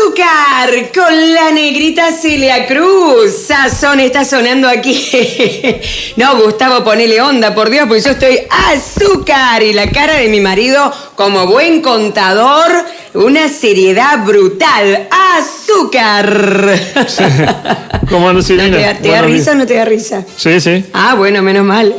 Azúcar con la negrita Celia Cruz. Sazón está sonando aquí. No, Gustavo, ponele onda, por Dios, porque yo estoy azúcar. Y la cara de mi marido, como buen contador, una seriedad brutal. ¡Azúcar! Sí. ¿Cómo andas, Silvina? ¿Te da risa o no te da risa? Sí, sí. Ah, bueno, menos mal.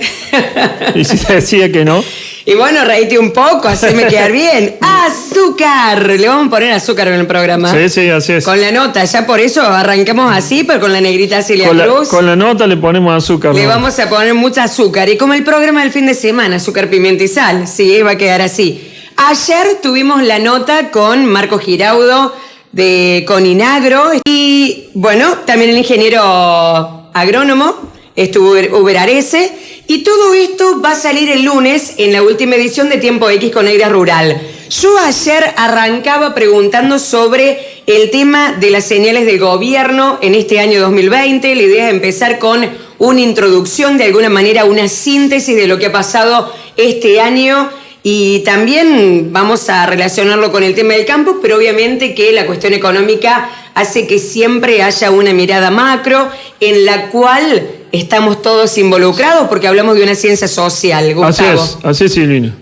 ¿Y si te decía que no? Y bueno, reíte un poco, haceme quedar bien. ¡Azúcar! Le vamos a poner azúcar en el programa. Sí, sí, así es. Con la nota, ya por eso arranquemos así, pero con la negrita Celia Cruz. Con la nota le ponemos azúcar. Le vamos a poner mucha azúcar. Y como el programa del fin de semana, azúcar, pimienta y sal. Sí, va a quedar así. Ayer tuvimos la nota con Marco Giraudo de Coninagro. Y bueno, también el ingeniero agrónomo, estuvo Uber Arese. Y todo esto va a salir el lunes en la última edición de Tiempo X con Negra Rural. Yo ayer arrancaba preguntando sobre el tema de las señales del gobierno en este año 2020. La idea es empezar con una introducción, de alguna manera una síntesis de lo que ha pasado este año. Y también vamos a relacionarlo con el tema del campo, pero obviamente que la cuestión económica hace que siempre haya una mirada macro en la cual estamos todos involucrados porque hablamos de una ciencia social, Gustavo. Así es, Silvina.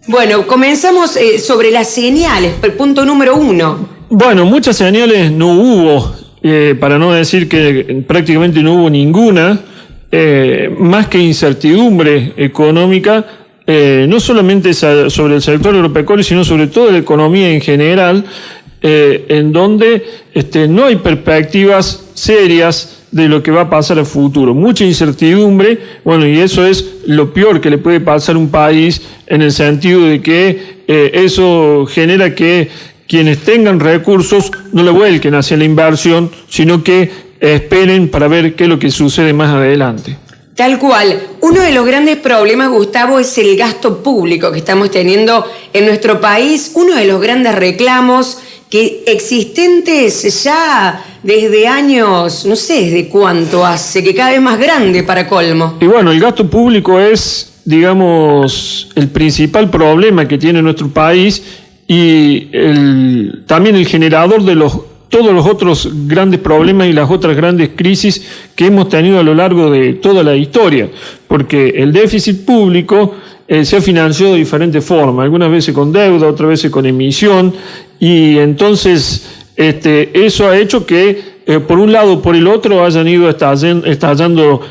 Bueno, comenzamos sobre las señales, el punto número 1. Bueno, muchas señales no hubo, para no decir que prácticamente no hubo ninguna, más que incertidumbre económica, no solamente sobre el sector agropecuario, sino sobre todo la economía en general, en donde no hay perspectivas serias de lo que va a pasar a futuro. Mucha incertidumbre, bueno, y eso es lo peor que le puede pasar a un país, en el sentido de que eso genera que quienes tengan recursos no le vuelquen hacia la inversión, sino que esperen para ver qué es lo que sucede más adelante. Tal cual. Uno de los grandes problemas, Gustavo, es el gasto público que estamos teniendo en nuestro país. Uno de los grandes reclamos que existentes ya desde años, no sé desde cuánto hace, que cada vez más grande para colmo. Y bueno, el gasto público es, digamos, el principal problema que tiene nuestro país y también el generador de todos los otros grandes problemas y las otras grandes crisis que hemos tenido a lo largo de toda la historia, porque el déficit público se ha financiado de diferentes formas, algunas veces con deuda, otras veces con emisión, y entonces eso ha hecho que por un lado o por el otro hayan ido estallando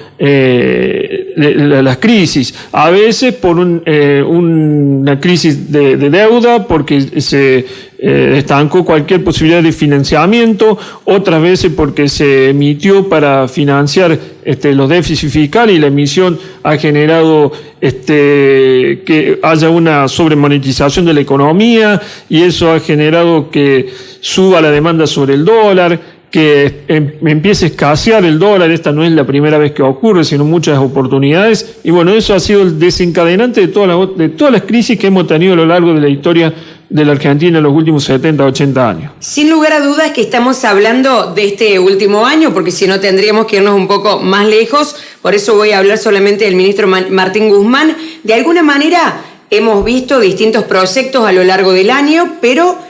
las crisis, a veces por una crisis de deuda porque se estancó cualquier posibilidad de financiamiento, otras veces porque se emitió para financiar los déficits fiscales y la emisión ha generado que haya una sobremonetización de la economía y eso ha generado que suba la demanda sobre el dólar, que empiece a escasear el dólar. Esta no es la primera vez que ocurre, sino muchas oportunidades. Y bueno, eso ha sido el desencadenante de todas las crisis que hemos tenido a lo largo de la historia de la Argentina en los últimos 70, 80 años. Sin lugar a dudas que estamos hablando de este último año, porque si no tendríamos que irnos un poco más lejos. Por eso voy a hablar solamente del ministro Martín Guzmán. De alguna manera hemos visto distintos proyectos a lo largo del año, pero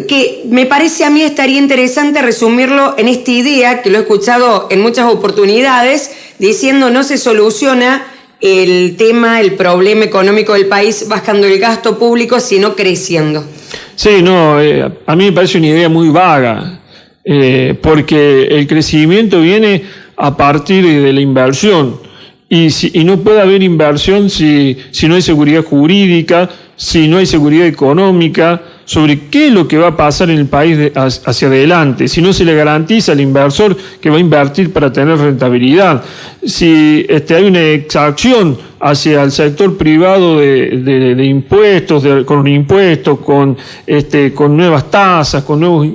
que me parece a mí estaría interesante resumirlo en esta idea, que lo he escuchado en muchas oportunidades, diciendo no se soluciona el tema, el problema económico del país bajando el gasto público, sino creciendo. Sí, no, a mí me parece una idea muy vaga, porque el crecimiento viene a partir de la inversión, y no puede haber inversión si no hay seguridad jurídica, si no hay seguridad económica sobre qué es lo que va a pasar en el país hacia adelante, si no se le garantiza al inversor que va a invertir para tener rentabilidad, si hay una exacción hacia el sector privado de impuestos, con impuestos, con nuevas tasas, con nuevos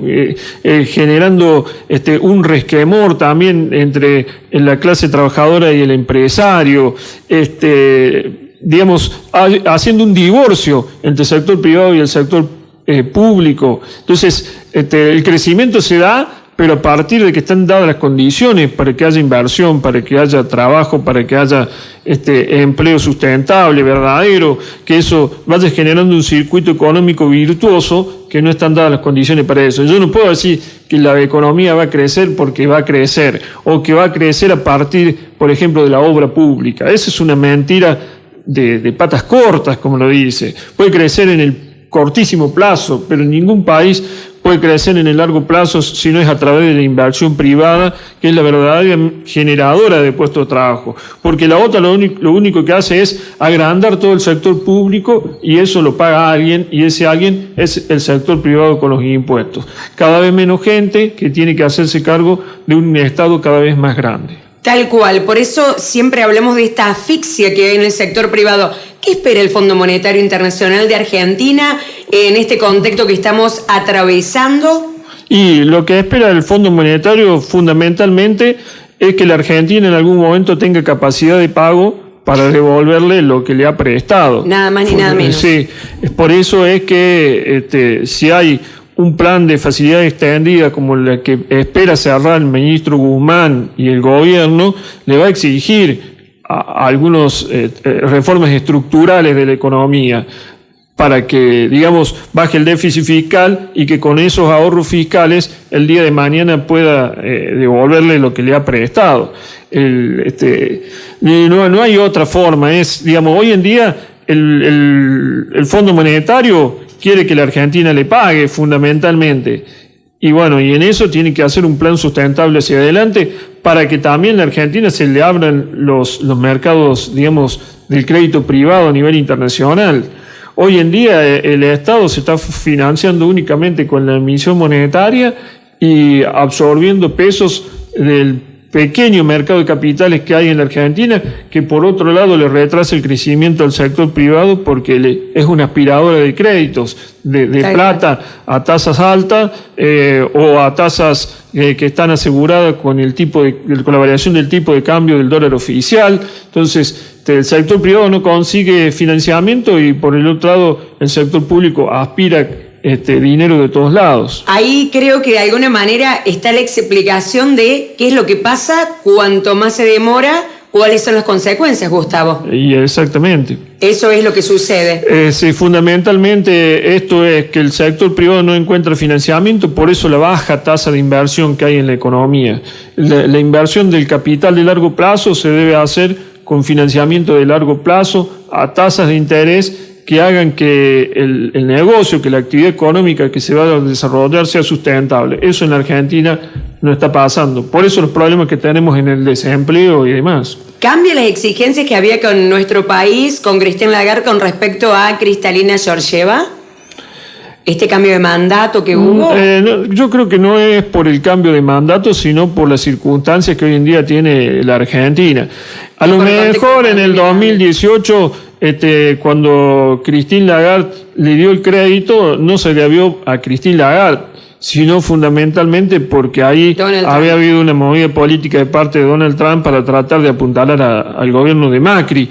generando un resquemor también entre la clase trabajadora y el empresario, digamos, haciendo un divorcio entre el sector privado y el sector público. Entonces, el crecimiento se da pero a partir de que están dadas las condiciones para que haya inversión, para que haya trabajo, para que haya empleo sustentable, verdadero, que eso vaya generando un circuito económico virtuoso, que no están dadas las condiciones para eso. Yo no puedo decir que la economía va a crecer porque va a crecer, o que va a crecer a partir, por ejemplo, de la obra pública. Esa es una mentira de patas cortas, como lo dice. Puede crecer en el cortísimo plazo, pero ningún país puede crecer en el largo plazo si no es a través de la inversión privada, que es la verdadera generadora de puestos de trabajo. Porque la otra lo único que hace es agrandar todo el sector público, y eso lo paga alguien, y ese alguien es el sector privado con los impuestos. Cada vez menos gente que tiene que hacerse cargo de un Estado cada vez más grande. Tal cual, por eso siempre hablamos de esta asfixia que hay en el sector privado. ¿Qué espera el Fondo Monetario Internacional de Argentina en este contexto que estamos atravesando? Y lo que espera el Fondo Monetario fundamentalmente es que la Argentina en algún momento tenga capacidad de pago para devolverle lo que le ha prestado. Nada más ni nada menos. Sí, por eso es que si hay un plan de facilidad extendida como la que espera cerrar el ministro Guzmán y el gobierno, le va a exigir a algunas reformas estructurales de la economía para que, digamos, baje el déficit fiscal y que con esos ahorros fiscales el día de mañana pueda devolverle lo que le ha prestado. No hay otra forma. Digamos, hoy en día el Fondo Monetario quiere que la Argentina le pague fundamentalmente, y bueno, y en eso tiene que hacer un plan sustentable hacia adelante para que también a la Argentina se le abran los mercados, digamos, del crédito privado a nivel internacional. Hoy en día el Estado se está financiando únicamente con la emisión monetaria y absorbiendo pesos del pequeño mercado de capitales que hay en la Argentina, que por otro lado le retrasa el crecimiento del sector privado porque es una aspiradora de créditos, de plata a tasas altas o a tasas que están aseguradas con con la variación del tipo de cambio del dólar oficial. Entonces, el sector privado no consigue financiamiento y por el otro lado el sector público aspira dinero de todos lados. Ahí creo que de alguna manera está la explicación de qué es lo que pasa cuanto más se demora, cuáles son las consecuencias, Gustavo. Y exactamente. Eso es lo que sucede. Sí, fundamentalmente esto es que el sector privado no encuentra financiamiento, por eso la baja tasa de inversión que hay en la economía. La inversión del capital de largo plazo se debe hacer con financiamiento de largo plazo a tasas de interés que hagan que el negocio, que la actividad económica que se va a desarrollar sea sustentable. Eso en la Argentina no está pasando. Por eso los problemas que tenemos en el desempleo y demás. ¿Cambia las exigencias que había con nuestro país, con Christine Lagarde, con respecto a Kristalina Georgieva? ¿Este cambio de mandato que hubo? No, yo creo que no es por el cambio de mandato, sino por las circunstancias que hoy en día tiene la Argentina. A lo mejor en el 2018, cuando Christine Lagarde le dio el crédito, no se debió a Christine Lagarde, sino fundamentalmente porque ahí había habido una movida política de parte de Donald Trump para tratar de apuntalar al gobierno de Macri.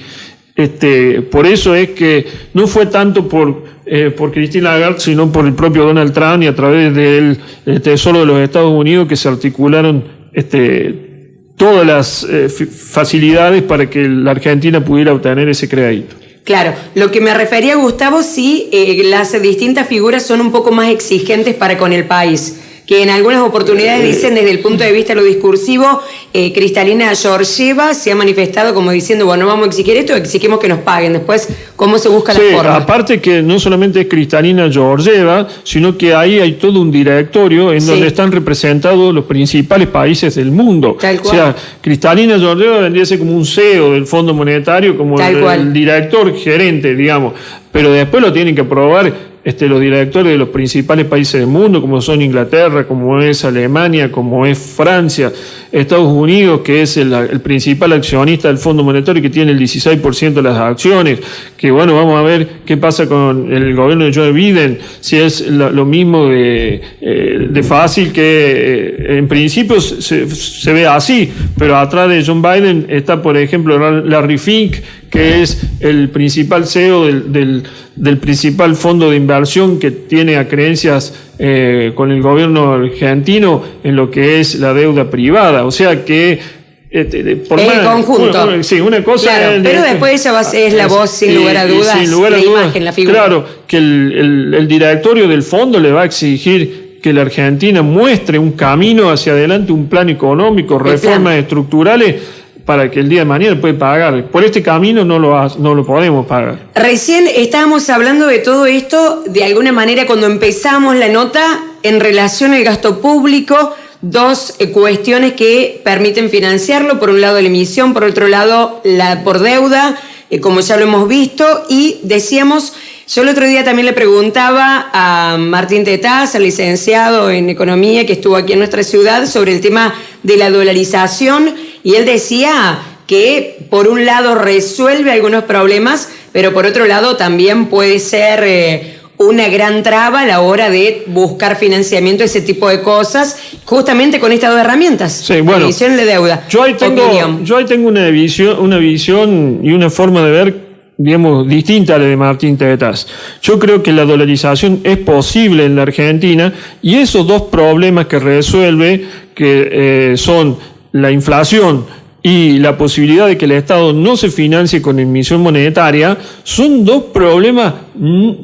Por eso es que no fue tanto por Christine Lagarde, sino por el propio Donald Trump y a través del Tesoro de los Estados Unidos que se articularon todas las facilidades para que la Argentina pudiera obtener ese crédito. Claro, lo que me refería, Gustavo, sí, las distintas figuras son un poco más exigentes para con el país, que en algunas oportunidades dicen desde el punto de vista de lo discursivo, Kristalina Georgieva se ha manifestado como diciendo, bueno, no vamos a exigir esto, exigimos que nos paguen. Después, ¿cómo se busca la forma? Aparte que no solamente es Kristalina Georgieva, sino que ahí hay todo un directorio en donde están representados los principales países del mundo. Tal cual. O sea, Kristalina Georgieva vendría a ser como un CEO del Fondo Monetario, como el director gerente, digamos, pero después lo tienen que aprobar los directores de los principales países del mundo, como son Inglaterra, como es Alemania, como es Francia, Estados Unidos, que es el principal accionista del Fondo Monetario, que tiene el 16% de las acciones, que bueno, vamos a ver qué pasa con el gobierno de Joe Biden, si es lo mismo de fácil que en principio se ve así, pero atrás de John Biden está, por ejemplo, Larry Fink, que es el principal CEO del principal fondo de inversión que tiene acreencias con el gobierno argentino en lo que es la deuda privada. O sea que por el conjunto. Sí, una cosa. Claro, pero después esa es la voz, sin lugar a dudas, la imagen, la figura. Claro, que el directorio del fondo le va a exigir que la Argentina muestre un camino hacia adelante, un plan económico, reformas estructurales, para que el día de mañana pueda pagar. Por este camino no lo podemos pagar. Recién estábamos hablando de todo esto, de alguna manera, cuando empezamos la nota, en relación al gasto público. Dos cuestiones que permiten financiarlo, por un lado la emisión, por otro lado por deuda, como ya lo hemos visto, y decíamos, yo el otro día también le preguntaba a Martín Tetaz, al licenciado en Economía que estuvo aquí en nuestra ciudad, sobre el tema de la dolarización, y él decía que por un lado resuelve algunos problemas, pero por otro lado también puede ser una gran traba a la hora de buscar financiamiento, ese tipo de cosas, justamente con estas dos herramientas. Sí, bueno, emisión de deuda. Yo ahí tengo una visión y una forma de ver, digamos, distinta a la de Martín Tetaz. Yo creo que la dolarización es posible en la Argentina, y esos dos problemas que resuelve, que son la inflación y la posibilidad de que el Estado no se financie con emisión monetaria, son dos problemas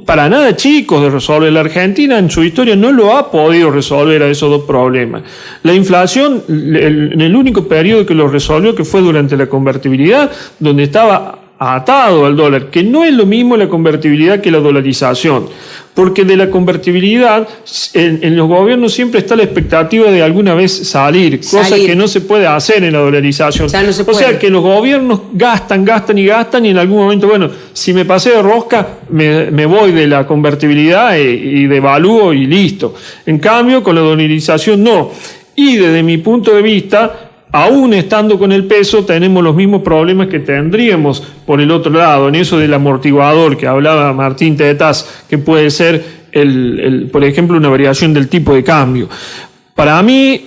para nada chicos de resolver. La Argentina en su historia no lo ha podido resolver a esos dos problemas. La inflación, en el único periodo que lo resolvió, que fue durante la convertibilidad, donde estaba atado al dólar, que no es lo mismo la convertibilidad que la dolarización, porque de la convertibilidad en los gobiernos siempre está la expectativa de alguna vez salir, cosa que no se puede hacer en la dolarización. No se puede. O sea que los gobiernos gastan y en algún momento, bueno, si me pasé de rosca, me voy de la convertibilidad y devalúo y listo. En cambio, con la dolarización no. Y desde mi punto de vista, aún estando con el peso, tenemos los mismos problemas que tendríamos por el otro lado, en eso del amortiguador que hablaba Martín Tetaz, que puede ser, por ejemplo, una variación del tipo de cambio. Para mí,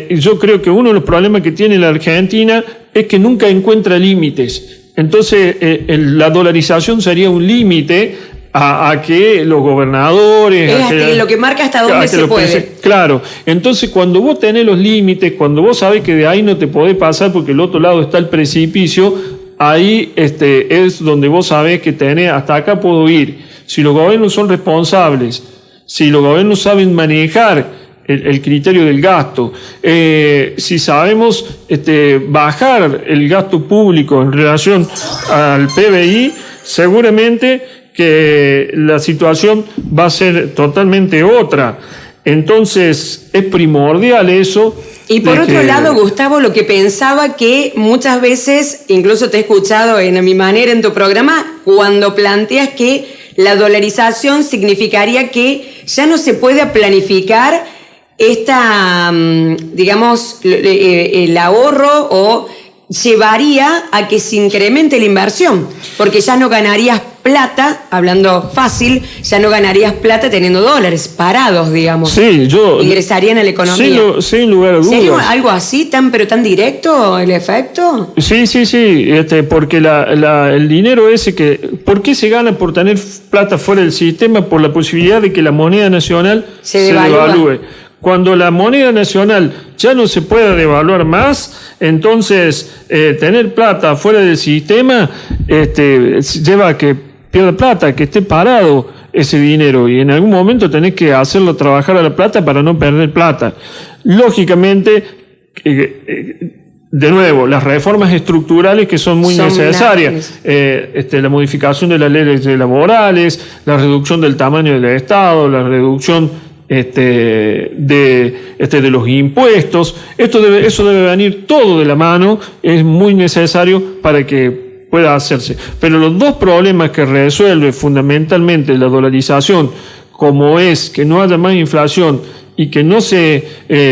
yo creo que uno de los problemas que tiene la Argentina es que nunca encuentra límites. Entonces, la dolarización sería un límite a que los gobernadores... lo que marca hasta dónde se puede. Claro. Entonces, cuando vos tenés los límites, cuando vos sabés que de ahí no te podés pasar porque el otro lado está el precipicio, ahí es donde vos sabés que tenés, hasta acá puedo ir. Si los gobiernos son responsables, si los gobiernos saben manejar el criterio del gasto, si sabemos bajar el gasto público en relación al PBI, seguramente que la situación va a ser totalmente otra. Entonces, es primordial eso. Y por otro lado, Gustavo, lo que pensaba que muchas veces, incluso te he escuchado a mi manera en tu programa, cuando planteas que la dolarización significaría que ya no se puede planificar digamos, el ahorro, o llevaría a que se incremente la inversión, porque ya no ganarías plata, hablando fácil, ya no ganarías plata teniendo dólares parados, digamos. Sí, ingresarían a la economía. Sin lugar a dudas. ¿Sería algo así, pero tan directo el efecto? Sí, porque el dinero ese ¿por qué se gana por tener plata fuera del sistema? Por la posibilidad de que la moneda nacional se devalúe. Cuando la moneda nacional ya no se pueda devaluar más, entonces tener plata fuera del sistema lleva a que pierda plata, que esté parado ese dinero, y en algún momento tenés que hacerlo trabajar a la plata para no perder plata. Lógicamente, de nuevo, las reformas estructurales que son muy necesarias, la modificación de las leyes laborales, la reducción del tamaño del Estado, la reducción de los impuestos, eso debe venir todo de la mano, es muy necesario para que pueda hacerse. Pero los dos problemas que resuelve fundamentalmente la dolarización, como es que no haya más inflación y que no se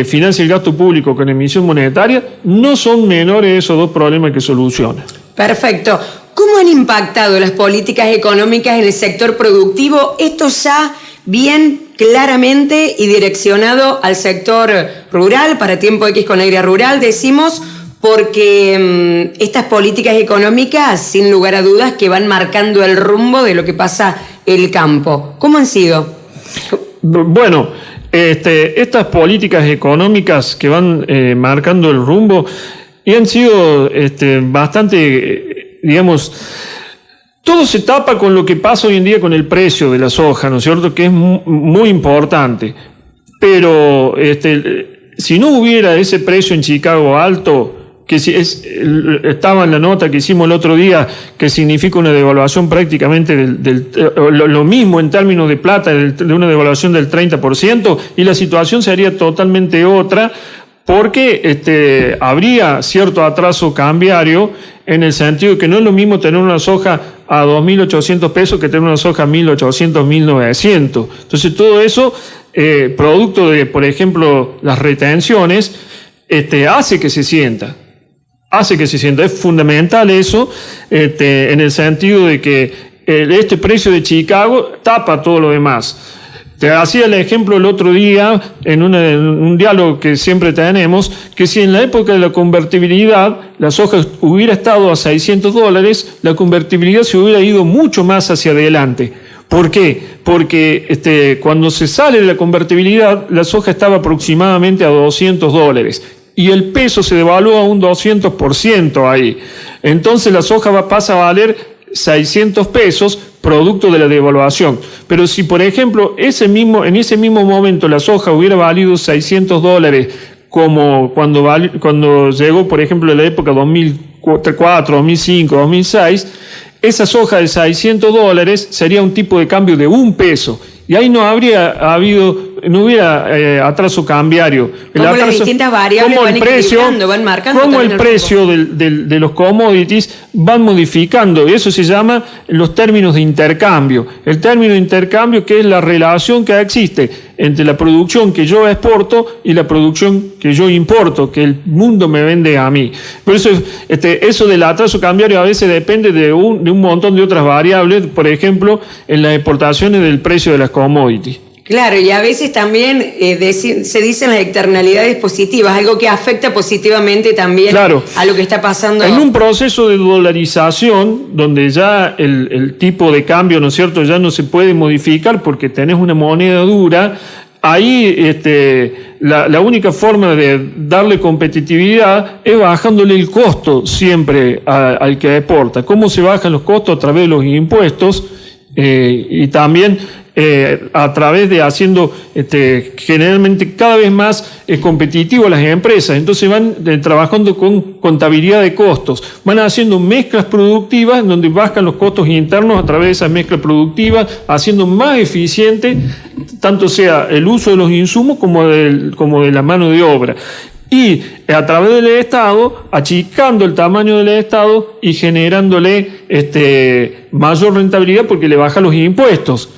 financie el gasto público con emisión monetaria, no son menores esos dos problemas que soluciona. Perfecto. ¿Cómo han impactado las políticas económicas en el sector productivo? Esto ya bien claramente y direccionado al sector rural, para Tiempo X con Aire Rural, decimos, porque estas políticas económicas, sin lugar a dudas, que van marcando el rumbo de lo que pasa en el campo. ¿Cómo han sido? Bueno, estas políticas económicas que van marcando el rumbo y han sido bastante, digamos, todo se tapa con lo que pasa hoy en día con el precio de la soja, ¿no es cierto?, que es muy importante. Pero si no hubiera ese precio en Chicago alto, que estaba en la nota que hicimos el otro día, que significa una devaluación prácticamente lo mismo en términos de plata, de una devaluación del 30%, y la situación sería totalmente otra, porque habría cierto atraso cambiario, en el sentido de que no es lo mismo tener una soja a 2.800 pesos que tener una soja a 1.800, 1.900. Entonces todo eso, producto de, por ejemplo, las retenciones, hace que se sienta. Es fundamental eso, en el sentido de que este precio de Chicago tapa todo lo demás. Te hacía el ejemplo el otro día en un diálogo que siempre tenemos, que si en la época de la convertibilidad la soja hubiera estado a $600, la convertibilidad se hubiera ido mucho más hacia adelante. ¿Por qué? Porque cuando se sale de la convertibilidad, la soja estaba aproximadamente a $200 y el peso se devalúa un 200% ahí. Entonces la soja pasa a valer 600 pesos producto de la devaluación. Pero si, por ejemplo, en ese mismo momento la soja hubiera valido $600, como cuando llegó, por ejemplo, en la época 2004, 2005, 2006, esa soja de $600 sería un tipo de cambio de $1. Y ahí no hubiera atraso cambiario. Como las distintas variables van equilibrando, van marcando. Como el precio de los commodities van modificando. Y eso se llama los términos de intercambio. El término de intercambio, que es la relación que existe entre la producción que yo exporto y la producción que yo importo, que el mundo me vende a mí. Por eso, eso del atraso cambiario a veces depende de un montón de otras variables, por ejemplo, en las exportaciones del precio de las commodities. Claro, y a veces también se dicen las externalidades positivas, algo que afecta positivamente también a lo que está pasando. En un proceso de dolarización, donde ya el tipo de cambio, ¿no es cierto?, ya no se puede modificar porque tenés una moneda dura, ahí la única forma de darle competitividad es bajándole el costo siempre al que exporta. ¿Cómo se bajan los costos? A través de los impuestos y también a través de haciendo generalmente cada vez más competitivo a las empresas. Entonces van trabajando con contabilidad de costos, van haciendo mezclas productivas en donde bajan los costos internos a través de esas mezclas productivas, haciendo más eficiente tanto sea el uso de los insumos como de la mano de obra. Y a través del Estado, achicando el tamaño del Estado y generándole mayor rentabilidad porque le baja los impuestos.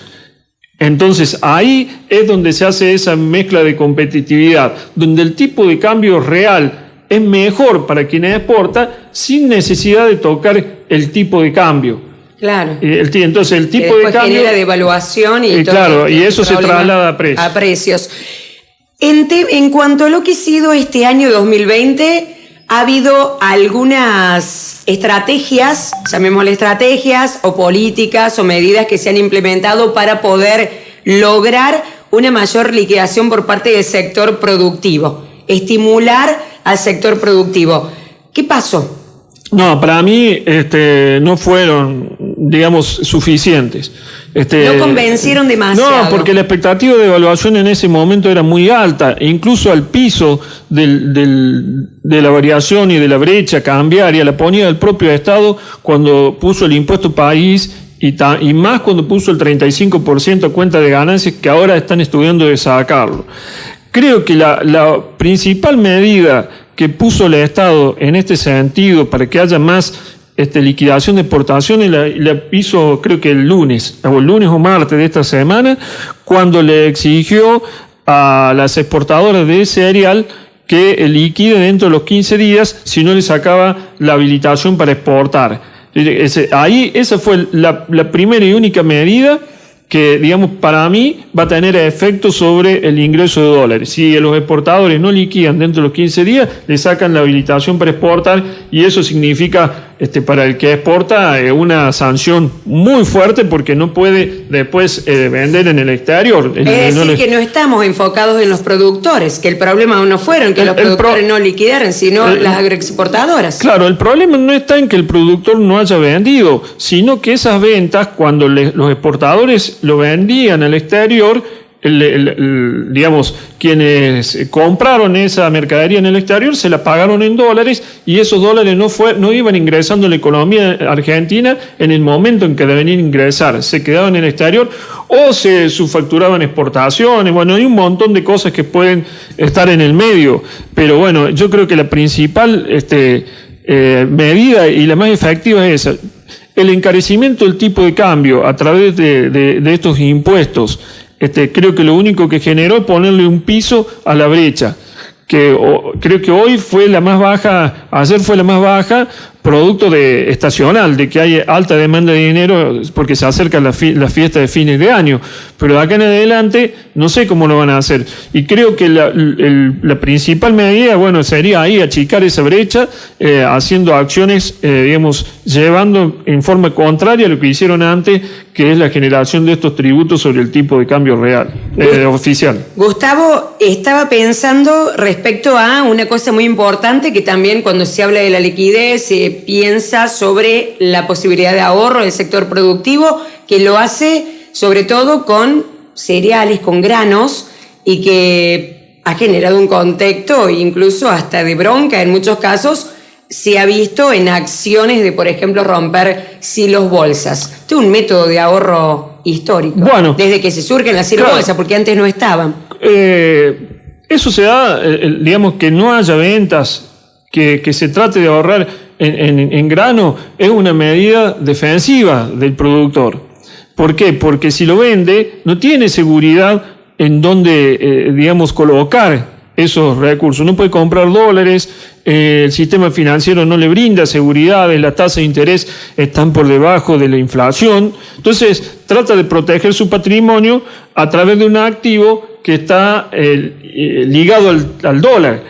Entonces ahí es donde se hace esa mezcla de competitividad, donde el tipo de cambio real es mejor para quien exporta sin necesidad de tocar el tipo de cambio. Claro. Entonces el tipo de cambio genera devaluación y todo. Claro, y eso se traslada a precios. A precios. En cuanto a lo que ha sido este año 2020, ha habido algunas estrategias, llamémosle estrategias o políticas o medidas que se han implementado para poder lograr una mayor liquidación por parte del sector productivo, estimular al sector productivo. ¿Qué pasó? No, para mí no fueron, digamos, suficientes. No convencieron demasiado. No, porque la expectativa de evaluación en ese momento era muy alta, e incluso al piso de la variación y de la brecha cambiaria la ponía el propio Estado cuando puso el impuesto país y más cuando puso el 35% a cuenta de ganancias, que ahora están estudiando de sacarlo. Creo que la principal medida que puso el Estado en este sentido para que haya más liquidación de exportaciones la hizo, creo que el lunes o martes de esta semana, cuando le exigió a las exportadoras de cereal que liquide dentro de los 15 días si no le sacaba la habilitación para exportar. Esa fue la primera y única medida que, digamos, para mí va a tener efecto sobre el ingreso de dólares. Si los exportadores no liquidan dentro de los 15 días, le sacan la habilitación para exportar, y eso significa para el que exporta una sanción muy fuerte, porque no puede después vender en el exterior. Es decir, que no estamos enfocados en los productores, que el problema no fueron que los productores no liquidaran, sino las agroexportadoras. Claro, el problema no está en que el productor no haya vendido, sino que esas ventas, cuando los exportadores lo vendían al exterior, digamos, quienes compraron esa mercadería en el exterior se la pagaron en dólares, y esos dólares no iban ingresando a la economía argentina en el momento en que debían ingresar, se quedaban en el exterior o se subfacturaban exportaciones. Bueno, hay un montón de cosas que pueden estar en el medio, pero bueno, yo creo que la principal medida y la más efectiva es esa. El encarecimiento del tipo de cambio a través de estos impuestos. Creo que lo único que generó es ponerle un piso a la brecha, creo que hoy fue la más baja, ayer fue la más baja, producto estacional, de que hay alta demanda de dinero porque se acerca la fiesta de fines de año, pero de acá en adelante no sé cómo lo van a hacer, y creo que la principal medida, bueno, sería ahí achicar esa brecha, haciendo acciones, digamos, llevando en forma contraria a lo que hicieron antes, que es la generación de estos tributos sobre el tipo de cambio real, oficial. Gustavo, estaba pensando respecto a una cosa muy importante, que también cuando se habla de la liquidez se piensa sobre la posibilidad de ahorro del sector productivo, que lo hace sobre todo con cereales, con granos, y que ha generado un contexto incluso hasta de bronca en muchos casos. Se ha visto en acciones de, por ejemplo, romper silos bolsas. Este es un método de ahorro histórico. Bueno, desde que se surgen las silos bolsas, porque antes no estaban. Eso se da, digamos, que no haya ventas, que se trate de ahorrar en grano, es una medida defensiva del productor. ¿Por qué? Porque si lo vende, no tiene seguridad en dónde, digamos, colocar esos recursos. No puede comprar dólares, el sistema financiero no le brinda seguridades, las tasas de interés están por debajo de la inflación. Entonces, trata de proteger su patrimonio a través de un activo que está ligado al dólar.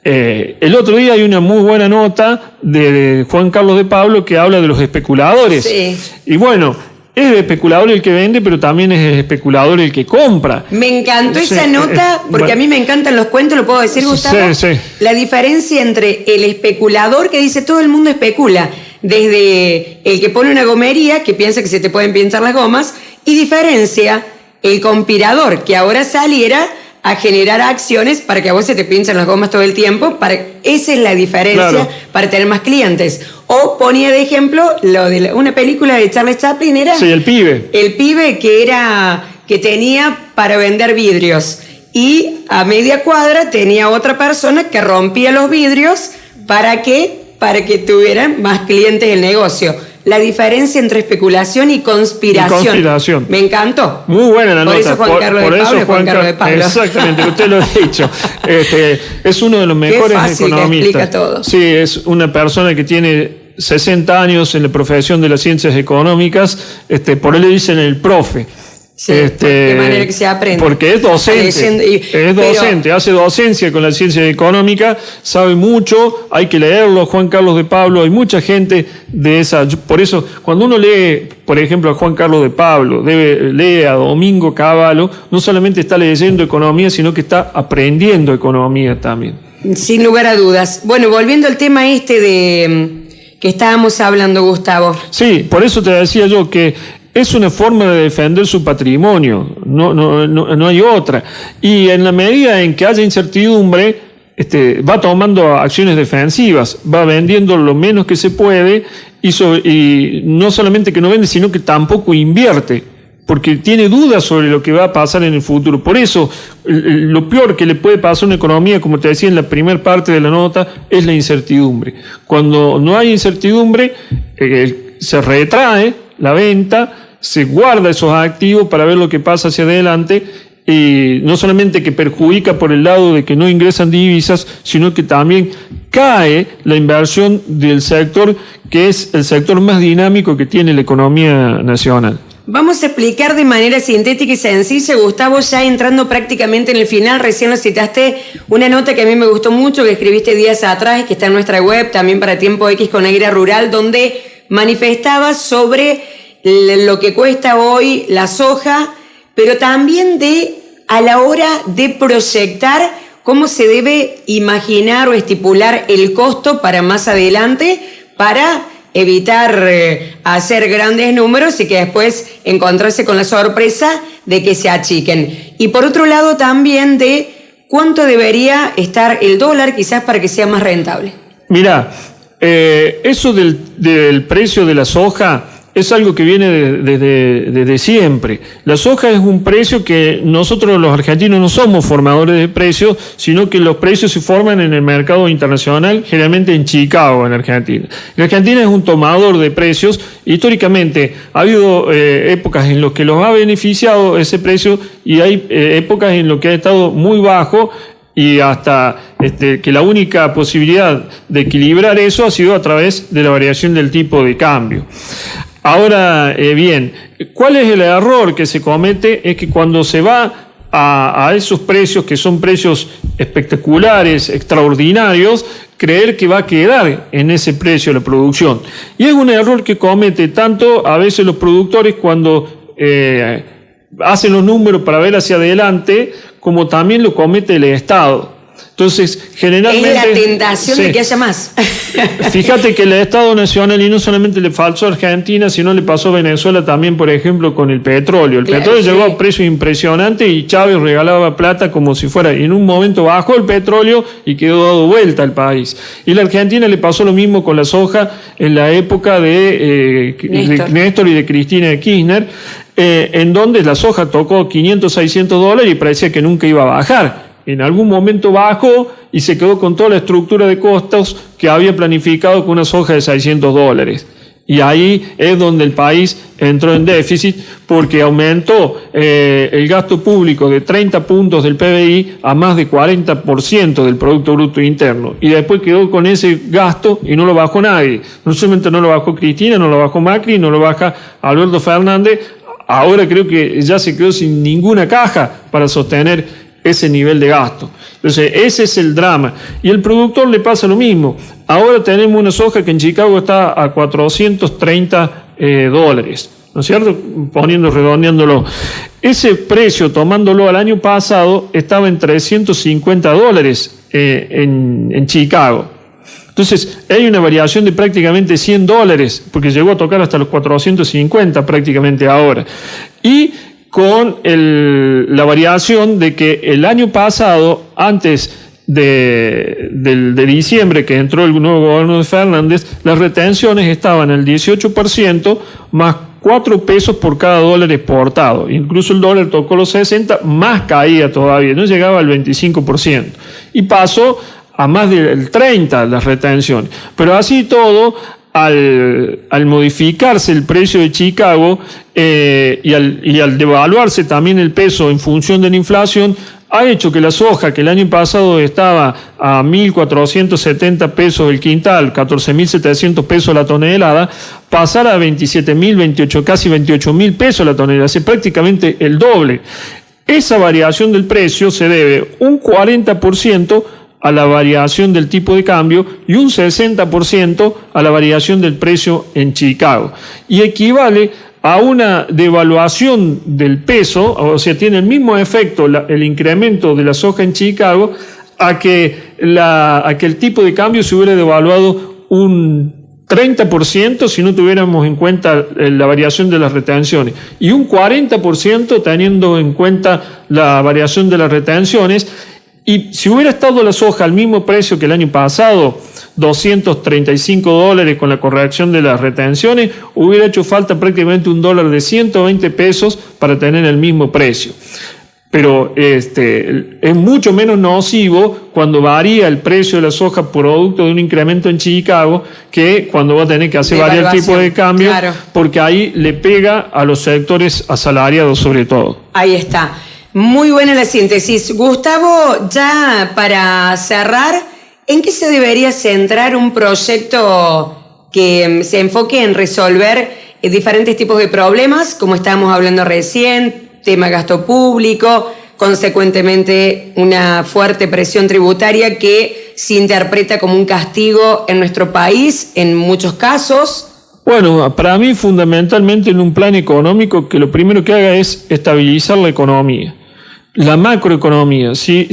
El otro día hay una muy buena nota de Juan Carlos de Pablo que habla de los especuladores. Sí. Y bueno, es el especulador el que vende, pero también es el especulador el que compra. Me encantó esa nota, porque a mí me encantan los cuentos, ¿lo puedo decir, Gustavo? Sí. La diferencia entre el especulador, que dice todo el mundo especula, desde el que pone una gomería, que piensa que se te pueden pinchar las gomas, y diferencia el conspirador, que ahora saliera a generar acciones para que a vos se te pinchan las gomas todo el tiempo. Esa es la diferencia, claro, para tener más clientes. O ponía de ejemplo lo de una película de Charles Chaplin, ¿era? Sí, El pibe. El pibe que tenía para vender vidrios. Y a media cuadra tenía otra persona que rompía los vidrios para que tuvieran más clientes el negocio. La diferencia entre especulación y conspiración. Me encantó. Muy buena la nota. Por eso Juan Carlos de Pablo es Juan Carlos de Pablo. Exactamente, usted lo ha dicho. Es uno de los mejores economistas. Que explica todo. Sí, es una persona que tiene 60 años en la profesión de las ciencias económicas. Por él le dicen el profe. Sí, de manera que se aprende. Porque es docente, hace docencia con la ciencia económica, sabe mucho, hay que leerlo. Juan Carlos de Pablo, hay mucha gente de esa. Por eso, cuando uno lee, por ejemplo, a Juan Carlos de Pablo, lee a Domingo Cavallo, no solamente está leyendo economía, sino que está aprendiendo economía también. Sin lugar a dudas. Bueno, volviendo al tema de que estábamos hablando, Gustavo. Sí, por eso te decía yo que es una forma de defender su patrimonio, no hay otra. Y en la medida en que haya incertidumbre, va tomando acciones defensivas, va vendiendo lo menos que se puede y no solamente que no vende, sino que tampoco invierte, porque tiene dudas sobre lo que va a pasar en el futuro. Por eso, lo peor que le puede pasar a una economía, como te decía en la primera parte de la nota, es la incertidumbre. Cuando no hay incertidumbre, se retrae la venta, se guarda esos activos para ver lo que pasa hacia adelante, y no solamente que perjudica por el lado de que no ingresan divisas, sino que también cae la inversión del sector, que es el sector más dinámico que tiene la economía nacional. Vamos a explicar de manera sintética y sencilla, Gustavo, ya entrando prácticamente en el final. Recién nos citaste una nota que a mí me gustó mucho, que escribiste días atrás, que está en nuestra web, también para Tiempo X con Aire Rural, donde manifestabas sobre lo que cuesta hoy la soja, pero también a la hora de proyectar cómo se debe imaginar o estipular el costo para más adelante, para evitar hacer grandes números y que después encontrarse con la sorpresa de que se achiquen. Y por otro lado también de cuánto debería estar el dólar quizás para que sea más rentable. Mirá, eso del precio de la soja es algo que viene desde siempre. La soja es un precio que nosotros los argentinos no somos formadores de precios, sino que los precios se forman en el mercado internacional, generalmente en Chicago, en Argentina. La Argentina es un tomador de precios. Históricamente ha habido épocas en las que los ha beneficiado ese precio y hay épocas en las que ha estado muy bajo, y hasta que la única posibilidad de equilibrar eso ha sido a través de la variación del tipo de cambio. Ahora, bien, ¿cuál es el error que se comete? Es que cuando se va a esos precios que son precios espectaculares, extraordinarios, creer que va a quedar en ese precio la producción. Y es un error que comete tanto a veces los productores cuando hacen los números para ver hacia adelante, como también lo comete el Estado. Entonces, generalmente... Es la tentación de que haya más. Fíjate que el Estado Nacional, y no solamente le pasó a Argentina, sino le pasó a Venezuela también, por ejemplo, con el petróleo. El petróleo llegó a precios impresionantes y Chávez regalaba plata como si fuera... En un momento bajó el petróleo y quedó dado vuelta al país. Y la Argentina le pasó lo mismo con la soja en la época de Néstor y de Cristina de Kirchner, en donde la soja tocó $500-600 y parecía que nunca iba a bajar. En algún momento bajó y se quedó con toda la estructura de costos que había planificado con una soja de $600. Y ahí es donde el país entró en déficit porque aumentó el gasto público de 30 puntos del PBI a más de 40% del Producto Bruto Interno. Y después quedó con ese gasto y no lo bajó nadie. No solamente no lo bajó Cristina, no lo bajó Macri, no lo baja Alberto Fernández. Ahora creo que ya se quedó sin ninguna caja para sostener ese nivel de gasto. Entonces, ese es el drama. Y al productor le pasa lo mismo. Ahora tenemos una soja que en Chicago está a $430, ¿no es cierto? Redondeándolo. Ese precio, tomándolo al año pasado, estaba en $350 en Chicago. Entonces, hay una variación de prácticamente $100, porque llegó a tocar hasta los 450 prácticamente ahora. Y con la variación de que el año pasado, antes de diciembre, que entró el nuevo gobierno de Fernández, las retenciones estaban al 18% más 4 pesos por cada dólar exportado. Incluso el dólar tocó los 60, más caía todavía, no llegaba al 25%. Y pasó a más del 30% las retenciones. Pero así todo, al modificarse el precio de Chicago y al devaluarse también el peso en función de la inflación, ha hecho que la soja, que el año pasado estaba a 1.470 pesos el quintal, 14.700 pesos la tonelada, pasara a 27.000, casi 28.000 pesos la tonelada, es prácticamente el doble. Esa variación del precio se debe un 40% a la variación del tipo de cambio y un 60% a la variación del precio en Chicago. Y equivale a una devaluación del peso, o sea, tiene el mismo efecto el incremento de la soja en Chicago a que el tipo de cambio se hubiera devaluado un 30% si no tuviéramos en cuenta la variación de las retenciones y un 40% teniendo en cuenta la variación de las retenciones. Y si hubiera estado la soja al mismo precio que el año pasado, $235 con la corrección de las retenciones, hubiera hecho falta prácticamente un dólar de 120 pesos para tener el mismo precio. Pero es mucho menos nocivo cuando varía el precio de la soja producto de un incremento en Chicago que cuando va a tener que hacer variar el tipo de cambio, claro, porque ahí le pega a los sectores asalariados sobre todo. Ahí está. Muy buena la síntesis. Gustavo, ya para cerrar, ¿en qué se debería centrar un proyecto que se enfoque en resolver diferentes tipos de problemas, como estábamos hablando recién, tema gasto público, consecuentemente una fuerte presión tributaria que se interpreta como un castigo en nuestro país en muchos casos. Bueno, para mí fundamentalmente en un plan económico que lo primero que haga es estabilizar la economía, la macroeconomía. Si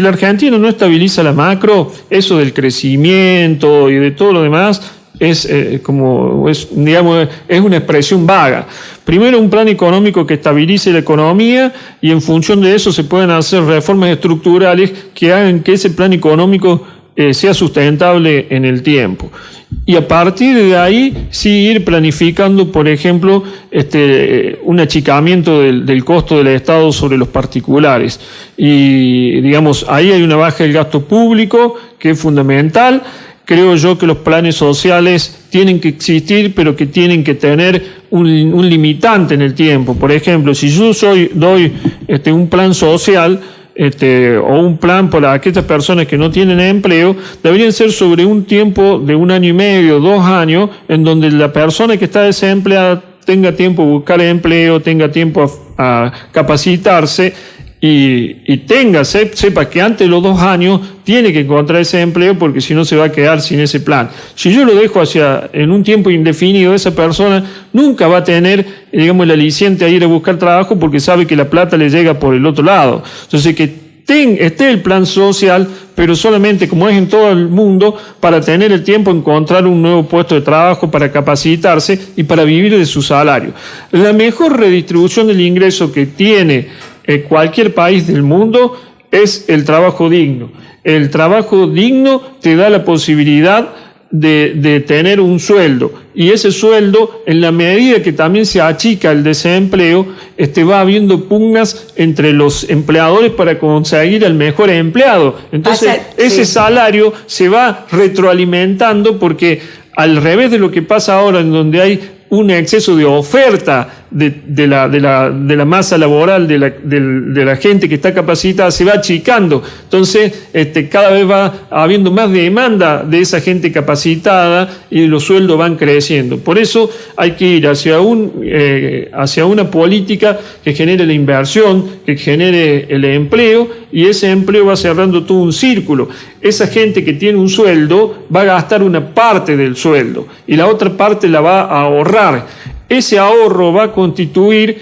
la Argentina no estabiliza la macro, eso del crecimiento y de todo lo demás es una expresión vaga. Primero un plan económico que estabilice la economía y en función de eso se pueden hacer reformas estructurales que hagan que ese plan económico sea sustentable en el tiempo. Y a partir de ahí sí ir planificando, por ejemplo, un achicamiento del costo del Estado sobre los particulares. Y digamos, ahí hay una baja del gasto público que es fundamental. Creo yo que los planes sociales tienen que existir, pero que tienen que tener un limitante en el tiempo. Por ejemplo, si yo doy un plan social, o un plan para aquellas personas que no tienen empleo, deberían ser sobre un tiempo de 1 año y medio, 2 años, en donde la persona que está desempleada tenga tiempo a buscar empleo, tenga tiempo a capacitarse y sepa que antes de los 2 años tiene que encontrar ese empleo porque si no se va a quedar sin ese plan. Si yo lo dejo en un tiempo indefinido, esa persona nunca va a tener, digamos, el aliciente a ir a buscar trabajo porque sabe que la plata le llega por el otro lado. Entonces, que esté el plan social, pero solamente, como es en todo el mundo, para tener el tiempo de encontrar un nuevo puesto de trabajo, para capacitarse y para vivir de su salario. La mejor redistribución del ingreso que tiene cualquier país del mundo es el trabajo digno. El trabajo digno te da la posibilidad de tener un sueldo, y ese sueldo, en la medida que también se achica el desempleo, va habiendo pugnas entre los empleadores para conseguir el mejor empleado. Entonces ese salario se va retroalimentando, porque al revés de lo que pasa ahora, en donde hay un exceso de oferta de la masa laboral, de la gente que está capacitada, se va achicando. Entonces, cada vez va habiendo más demanda de esa gente capacitada y los sueldos van creciendo. Por eso hay que ir hacia una política que genere la inversión, que genere el empleo, y ese empleo va cerrando todo un círculo. Esa gente que tiene un sueldo va a gastar una parte del sueldo y la otra parte la va a ahorrar. Ese ahorro va a constituir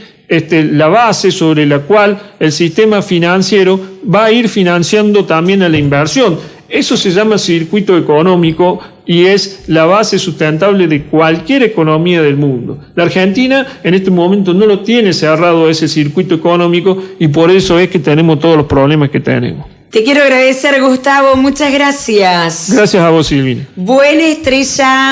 la base sobre la cual el sistema financiero va a ir financiando también a la inversión. Eso se llama circuito económico y es la base sustentable de cualquier economía del mundo. La Argentina en este momento no lo tiene cerrado ese circuito económico, y por eso es que tenemos todos los problemas que tenemos. Te quiero agradecer, Gustavo. Muchas gracias. Gracias a vos, Silvina. Buena estrella.